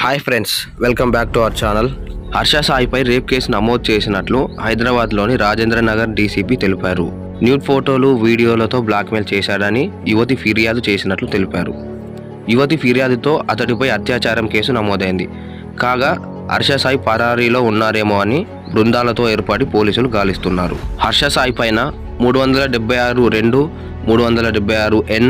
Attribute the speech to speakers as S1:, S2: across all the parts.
S1: Hi friends, welcome back to our channel. Harsha సాయిపై rape case నమోదు చేసినట్లు హైదరాబాద్లోని రాజేంద్ర నగర్ డీసీపీ తెలిపారు. న్యూడ్ ఫోటోలు, వీడియోలతో బ్లాక్మెయిల్ చేశాడని యువతి ఫిర్యాదు చేసినట్లు తెలిపారు. యువతి ఫిర్యాదుతో అతడిపై అత్యాచారం కేసు నమోదైంది. కాగా హర్ష సాయి పరారీలో ఉన్నారేమో అని బృందాలతో ఏర్పడి పోలీసులు గాలిస్తున్నారు. హర్ష సాయి పైన 376(2), 376(N),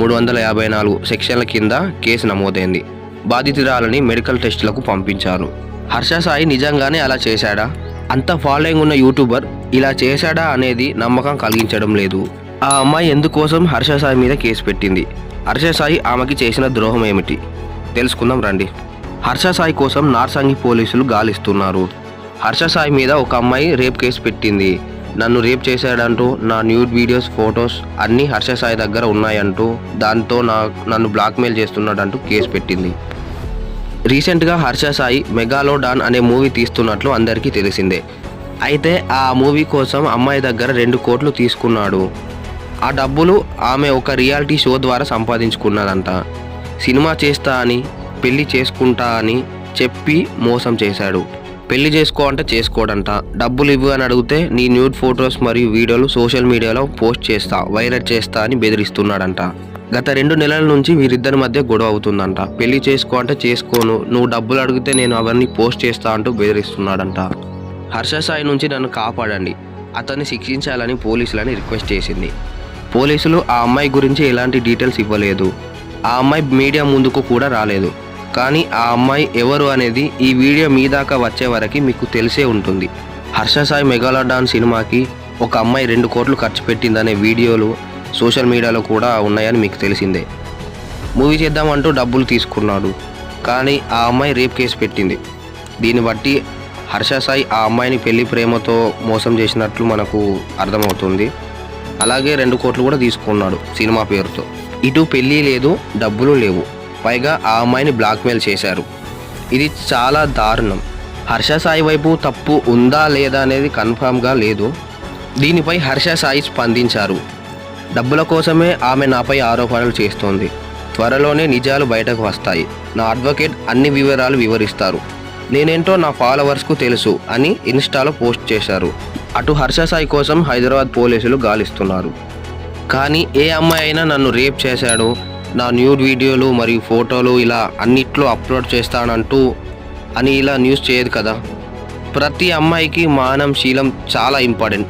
S1: 354 సెక్షన్ల కింద కేసు నమోదైంది. బాధితురాలని మెడికల్ టెస్టులకు పంపించారు. హర్ష సాయి నిజంగానే అలా చేశాడా? అంత ఫాలోయింగ్ ఉన్న యూట్యూబర్ ఇలా చేశాడా అనేది నమ్మకం కలిగించడం లేదు. ఆ అమ్మాయి ఎందుకోసం హర్ష సాయి మీద కేసు పెట్టింది? హర్ష సాయి ఆమెకి చేసిన ద్రోహం ఏమిటి తెలుసుకుందాం రండి. హర్ష సాయి కోసం నార్సింగి పోలీసులు గాలిస్తున్నారు. హర్ష సాయి మీద ఒక అమ్మాయి రేప్ కేసు పెట్టింది. నన్ను రేప్ చేశాడంటూ, నా న్యూడ్ వీడియోస్, ఫొటోస్ అన్నీ హర్ష సాయి దగ్గర ఉన్నాయంటూ, దాంతో నన్ను బ్లాక్మెయిల్ చేస్తున్నాడంటూ కేసు పెట్టింది. రీసెంట్గా హర్ష సాయి మెగాలోడాన్ అనే మూవీ తీస్తున్నట్లు అందరికీ తెలిసిందే. అయితే ఆ మూవీ కోసం అమ్మాయి దగ్గర 2 కోట్లు తీసుకున్నాడు. ఆ డబ్బులు ఆమె ఒక రియాలిటీ షో ద్వారా సంపాదించుకున్నదంట. సినిమా చేస్తా అని, పెళ్లి చేసుకుంటా అని చెప్పి మోసం చేశాడు. పెళ్లి చేసుకో అంటే చేసుకోడంట. డబ్బులు ఇవ్వు అని అడిగితే నీ న్యూడ్ ఫొటోస్ మరియు వీడియోలు సోషల్ మీడియాలో పోస్ట్ చేస్తా, వైరల్ చేస్తా అని బెదిరిస్తున్నాడంట. గత 2 నెలల నుంచి వీరిద్దరి మధ్య గొడవ అవుతుందంట. పెళ్లి చేసుకో అంటే చేసుకోను, నువ్వు డబ్బులు అడిగితే నేను అవన్నీ పోస్ట్ చేస్తా అంటూ బెదిరిస్తున్నాడంట. హర్ష సాయి నుంచి నన్ను కాపాడండి, అతన్ని శిక్షించాలని పోలీసులని రిక్వెస్ట్ చేసింది. పోలీసులు ఆ అమ్మాయి గురించి ఎలాంటి డీటెయిల్స్ ఇవ్వలేదు. ఆ అమ్మాయి మీడియా ముందుకు కూడా రాలేదు. కానీ ఆ అమ్మాయి ఎవరు అనేది ఈ వీడియో మీ దాకా వచ్చే వరకు మీకు తెలిసే ఉంటుంది. హర్ష సాయి మెగాలోడాన్ సినిమాకి ఒక అమ్మాయి 2 కోట్లు ఖర్చు పెట్టిందనే వీడియోలు సోషల్ మీడియాలో కూడా ఉన్నాయని మీకు తెలిసిందే. మూవీ చేద్దామంటూ డబ్బులు తీసుకున్నాడు. కానీ ఆ అమ్మాయి రేప్ కేసు పెట్టింది. దీన్ని బట్టి హర్ష సాయి ఆ అమ్మాయిని పెళ్లి ప్రేమతో మోసం చేసినట్లు మనకు అర్థమవుతుంది. అలాగే 2 కోట్లు కూడా తీసుకున్నాడు సినిమా పేరుతో. ఇటు పెళ్ళి లేదు, డబ్బులు లేవు, పైగా ఆ అమ్మాయిని బ్లాక్మెయిల్ చేశారు. ఇది చాలా దారుణం. హర్ష సాయి వైపు తప్పు ఉందా లేదా అనేది కన్ఫామ్గా లేదు. దీనిపై హర్ష సాయి స్పందించారు. డబ్బుల కోసమే ఆమె నాపై ఆరోపణలు చేస్తోంది. త్వరలోనే నిజాలు బయటకు వస్తాయి. నా అడ్వకేట్ అన్ని వివరాలు వివరిస్తారు. నేనేంటో నా ఫాలోవర్స్కు తెలుసు అని ఇన్స్టాలో పోస్ట్ చేశారు. అటు హర్ష సాయి కోసం హైదరాబాద్ పోలీసులు గాలిస్తున్నారు. కానీ ఏ అమ్మాయి అయినా నన్ను రేప్ చేశాడు, నా న్యూడ్ వీడియోలు మరియు ఫోటోలు ఇలా అన్నిట్లో అప్లోడ్ చేస్తానంటూ అని ఇలా న్యూస్ చేయదు కదా. ప్రతి అమ్మాయికి మానం, శీలం చాలా ఇంపార్టెంట్.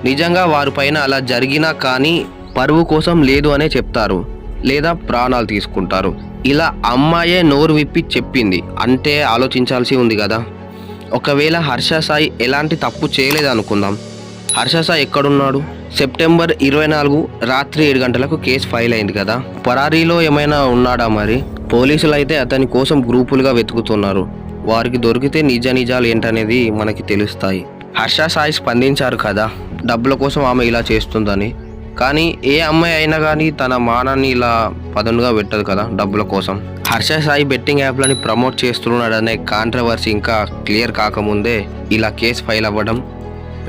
S1: నిజంగా వారిపైన అలా జరిగినా కానీ పరువు కోసం లేదు అనే చెప్తారు, లేదా ప్రాణాలు తీసుకుంటారు. ఇలా అమ్మాయే నోరు విప్పి చెప్పింది అంటే ఆలోచించాల్సి ఉంది కదా. ఒకవేళ హర్ష సాయి ఎలాంటి తప్పు చేయలేదు అనుకుందాం. హర్ష సాయి ఎక్కడున్నాడు? సెప్టెంబర్ 24 రాత్రి 7 గంటలకు కేసు ఫైల్ అయింది కదా. పరారీలో ఏమైనా ఉన్నాడా మరి? పోలీసులు అయితే అతని కోసం గ్రూపులుగా వెతుకుతున్నారు. వారికి దొరికితే నిజాలు ఏంటనేది మనకి తెలుస్తాయి. హర్ష సాయి స్పందించారు కదా, డబ్బుల కోసం ఆమె ఇలా చేస్తుందని. కానీ ఏ అమ్మాయి అయినా కానీ తన మానాన్ని ఇలా పదనుగా పెట్టదు కదా డబ్బుల కోసం. హర్ష సాయి బెట్టింగ్ యాప్లని ప్రమోట్ చేస్తున్నాడనే కాంట్రవర్సీ ఇంకా క్లియర్ కాకముందే ఇలా కేసు ఫైల్ అవ్వడం,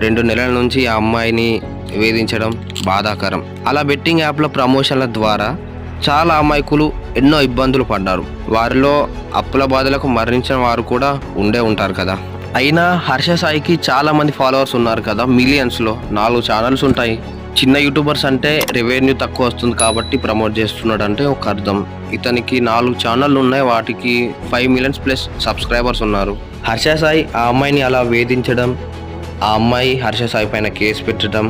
S1: 2 నెలల నుంచి ఆ అమ్మాయిని వేధించడం బాధాకరం. అలా బెట్టింగ్ యాప్ల ప్రమోషన్ల ద్వారా చాలా అమాయకులు ఎన్నో ఇబ్బందులు పడ్డారు. వారిలో అప్పుల బాధలకు మరణించిన వారు కూడా ఉంటారు కదా. అయినా హర్ష సాయికి చాలా మంది ఫాలోవర్స్ ఉన్నారు కదా, మిలియన్స్లో. 4 ఛానల్స్ ఉంటాయి. చిన్న యూట్యూబర్స్ అంటే రెవెన్యూ తక్కువ వస్తుంది కాబట్టి ప్రమోట్ చేస్తున్నాడు అంటే ఒక అర్థం. ఇతనికి 4 ఛానళ్ళు ఉన్నాయి, వాటికి 5 మిలియన్స్ ప్లస్ సబ్స్క్రైబర్స్ ఉన్నారు. హర్ష సాయి ఆ అమ్మాయిని అలా వేధించడం, ఆ అమ్మాయి హర్ష సాయి పైన కేసు పెట్టడం,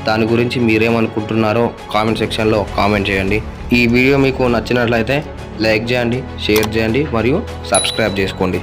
S1: దాని గురించి మీరేమనుకుంటున్నారో కామెంట్ సెక్షన్లో కామెంట్ చేయండి. ఈ వీడియో మీకు నచ్చినట్లయితే లైక్ చేయండి, షేర్ చేయండి మరియు సబ్స్క్రైబ్ చేసుకోండి.